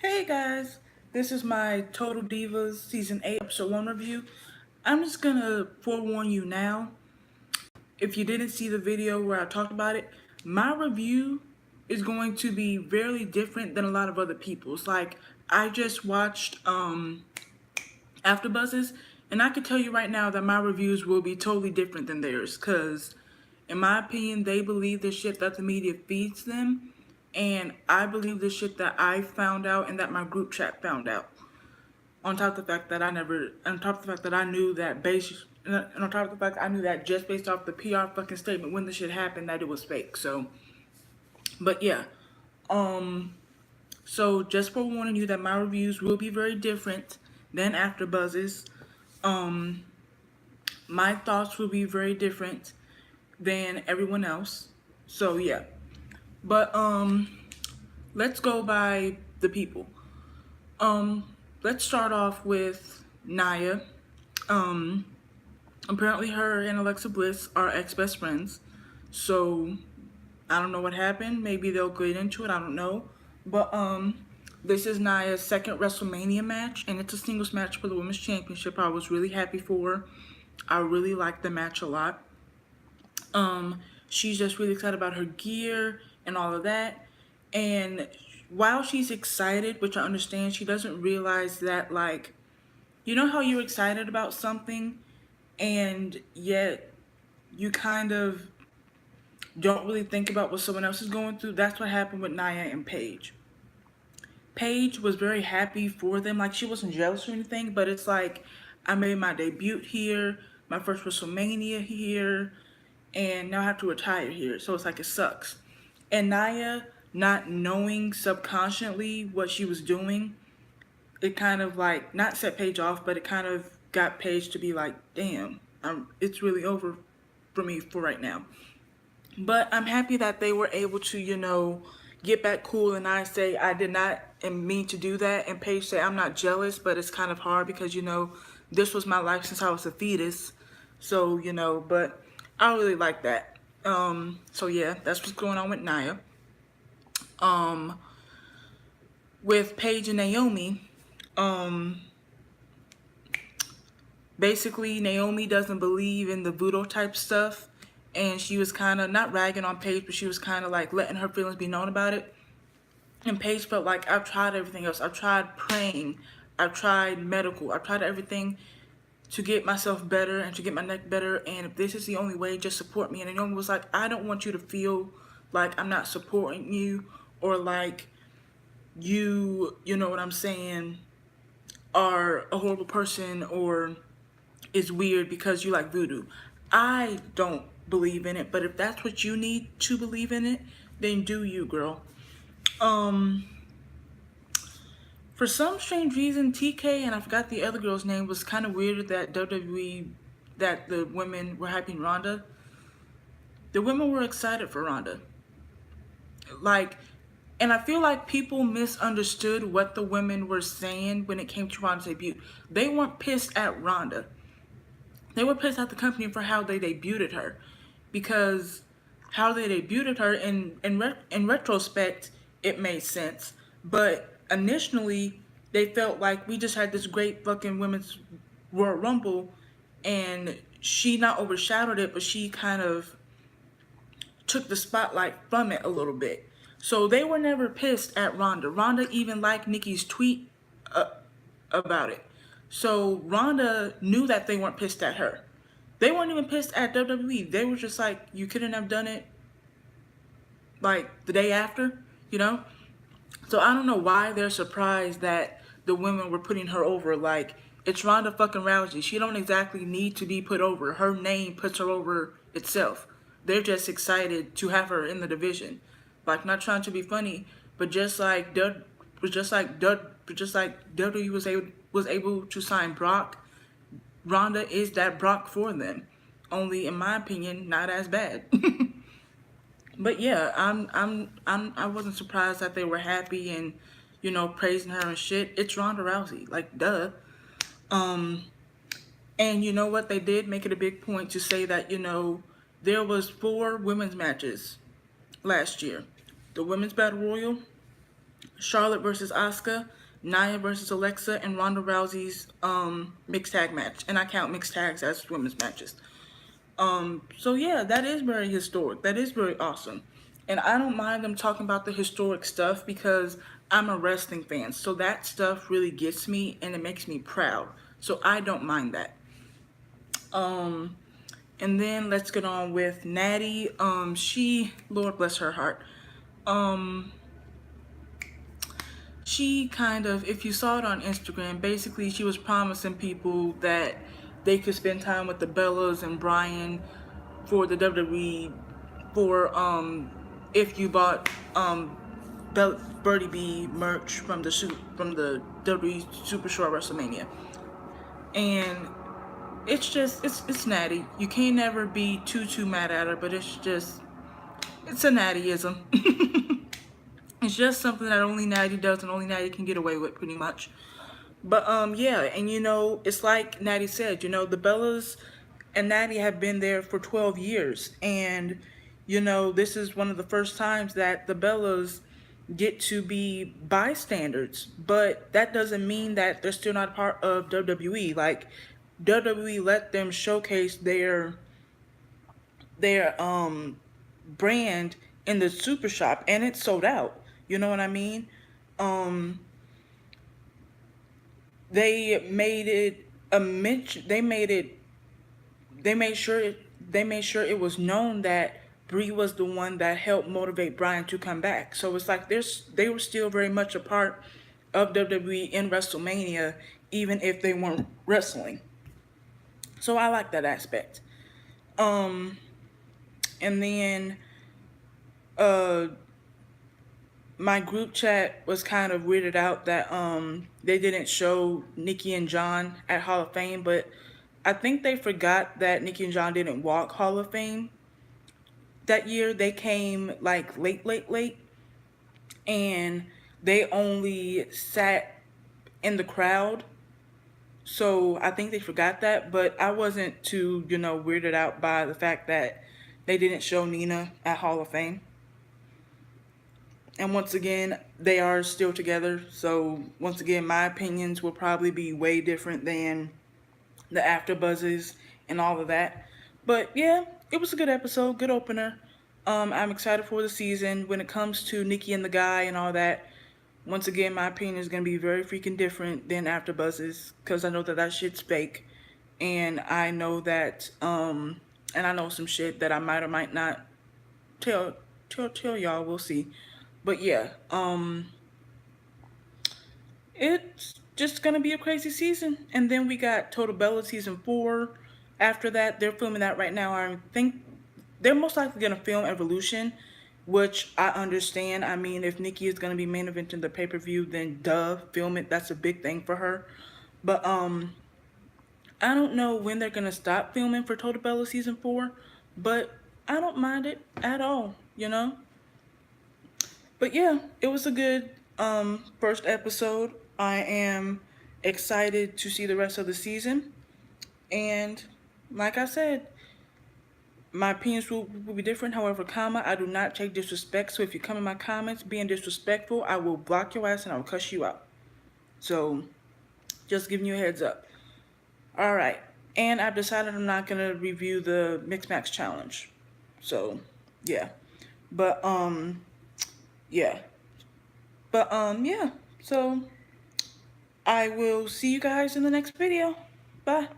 Hey guys, this is my Total Divas Season 8 Episode 1 review. I'm just gonna forewarn you now, if you didn't see the video where I talked about it, my review is going to be very different than a lot of other people's. Like, I just watched AfterBuzzes, and I can tell you right now that my reviews will be totally different than theirs, because in my opinion, they believe the shit that the media feeds them, and I believe the shit that I found out and that my group chat found out. On top of the fact that on top of the fact that I knew that and on top of the fact I knew that just based off the PR fucking statement when the shit happened that it was fake. So, but yeah, um, so just for warning you that my reviews will be very different than AfterBuzz's. Um, my thoughts will be very different than everyone else. So yeah, but let's go by the people. Um, let's start off with Naya. Um, Apparently her and Alexa Bliss are ex-best friends. So I don't know what happened. Maybe they'll get into it. I don't know. But this is Naya's second WrestleMania match, and it's a singles match for the Women's Championship. I was really happy for her. I really liked the match a lot. She's just really excited about her gear and all of that. And while she's excited, which I understand, she doesn't realize that, like, you know how you're excited about something and yet you kind of don't really think about what someone else is going through? That's what happened with Nia and Paige. Paige was very happy for them. Like, she wasn't jealous or anything, but it's like, I made my debut here, my first WrestleMania here, and now I have to retire here. So it's like, it sucks. And Nia, not knowing subconsciously what she was doing, it kind of like, not set Paige off, but it kind of got Paige to be like, damn, it's really over for me for right now. But I'm happy that they were able to, get back cool. And I say I did not mean to do that. And Paige say I'm not jealous, but it's kind of hard because, this was my life since I was a fetus. So, but I really like that. So yeah, that's what's going on with Nia. Um, with Paige and Naomi, um, basically Naomi doesn't believe in the voodoo type stuff, and she was kind of not ragging on Paige, but she was kind of like letting her feelings be known about it. And Paige felt like, I've tried everything else. I've tried praying, I've tried medical, I've tried everything to get myself better and to get my neck better, and if this is the only way, just support me. And Naomi was like, I don't want you to feel like I'm not supporting you, or like you know what I'm saying, are a horrible person, or is weird because you like voodoo. I don't believe in it, but if that's what you need to believe in it, then do you, girl. Um, for some strange reason, TK and I forgot the other girl's name was kind of weird that WWE, that the women were hyping Ronda. The women were excited for Ronda. Like, and I feel like people misunderstood what the women were saying when it came to Ronda's debut. They weren't pissed at Ronda. They were pissed at the company for how they debuted her, because how they debuted her in retrospect, it made sense, but initially they felt like we just had this great fucking women's Royal Rumble, and she not overshadowed it, but she kind of took the spotlight from it a little bit. So they were never pissed at Ronda. Ronda even liked Nikki's tweet uh, about it. So Ronda knew that they weren't pissed at her. They weren't even pissed at WWE. They were just like, you couldn't have done it like the day after, you know? So I don't know why they're surprised that the women were putting her over. Like, it's Ronda fucking Rousey. She don't exactly need to be put over. Her name puts her over itself. They're just excited to have her in the division. Like, not trying to be funny, but just like WWE was able to sign Brock, Ronda is that Brock for them. Only, in my opinion, not as bad. But yeah, I wasn't surprised that they were happy and, praising her and shit. It's Ronda Rousey, like, duh. Um, and you know what? They did make it a big point to say that, there was 4 women's matches last year. The Women's Battle Royal, Charlotte versus Asuka, Nia versus Alexa, and Ronda Rousey's mixed tag match. And I count mixed tags as women's matches. So yeah, that is very historic. That is very awesome. And I don't mind them talking about the historic stuff because I'm a wrestling fan. So that stuff really gets me and it makes me proud. So I don't mind that. Um, and then let's get on with Natty. She, Lord bless her heart. Um, she kind of, if you saw it on Instagram, basically she was promising people that they could spend time with the Bellas and Brian for the WWE for if you bought Birdie B merch from the WWE Super Show at WrestleMania. And it's just it's Natty. You can't never be too mad at her, but it's a Nattyism. It's just something that only Natty does and only Natty can get away with, pretty much. But yeah, and it's like Natty said, the Bellas and Natty have been there for 12 years, and this is one of the first times that the Bellas get to be bystanders. But that doesn't mean that they're still not part of WWE. Like, WWE let them showcase their brand in the super shop, and it sold out. You know what I mean? Um they made it a mention. They made sure it was known that Brie was the one that helped motivate Brian to come back. So it's like they were still very much a part of WWE in WrestleMania, even if they weren't wrestling. So I like that aspect. Um, and then uh, my group chat was kind of weirded out that they didn't show Nikki and John at Hall of Fame, but I think they forgot that Nikki and John didn't walk Hall of Fame that year. They came like late, and they only sat in the crowd. So I think they forgot that, but I wasn't too, weirded out by the fact that they didn't show Nina at Hall of Fame. And once again, they are still together. So once again, my opinions will probably be way different than the after buzzes and all of that. But yeah, it was a good episode, good opener. I'm excited for the season. When it comes to Nikki and the guy and all that, once again, my opinion is gonna be very freaking different than after buzzes because I know that shit's fake, and I know that and I know some shit that I might or might not tell tell y'all. We'll see. But yeah, it's just gonna be a crazy season. And then we got Total Bella season 4. After that, they're filming that right now. I think they're most likely gonna film Evolution, which I understand. I mean, if Nikki is gonna be main eventing the pay-per-view, then duh, film it. That's a big thing for her. But I don't know when they're gonna stop filming for Total Bella season 4, but I don't mind it at all. But yeah, it was a good first episode. I am excited to see the rest of the season. And like I said, my opinions will be different. However, I do not take disrespect. So if you come in my comments being disrespectful, I will block your ass and I will cuss you out. So just giving you a heads up. All right. And I've decided I'm not going to review the Mixed Max Challenge. So, yeah. But yeah. But yeah. So I will see you guys in the next video. Bye.